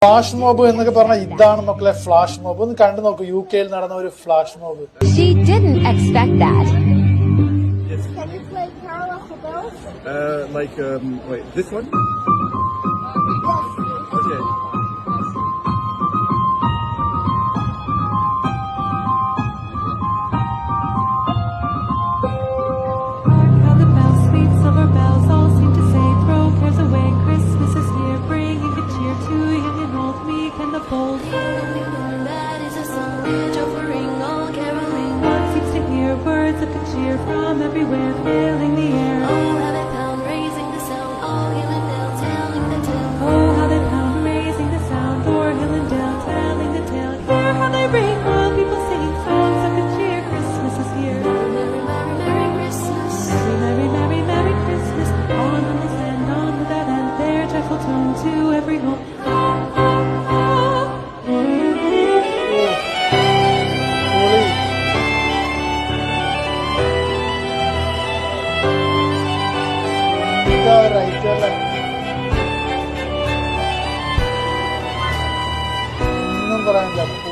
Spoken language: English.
Flash mob എന്നൊക്കെ പറഞ്ഞാൽ ഇതാണ് മക്കളെ ഫ്ലാഷ് മോബ്. ഒന്ന് കണ്ടു നോക്കൂ, UK-ൽ നടന്ന ഒരു flash mob. She didn't expect that. Can you play Carol of the Bells? Wait, this one? Yes. Okay. From everywhere, filling the air. Oh, how they pound, raising the sound. Oh, hill and dale, telling the tale. Oh, how they pound, raising the sound. O'er hill and dale, telling the tale. Hear how they ring, while people singing songs of good cheer. Christmas is here. Merry, merry, merry Christmas. Merry, merry, merry, merry Christmas. On this end, on to that end, their joyful tone to every home. ഒന്നും പറയാനില്ല.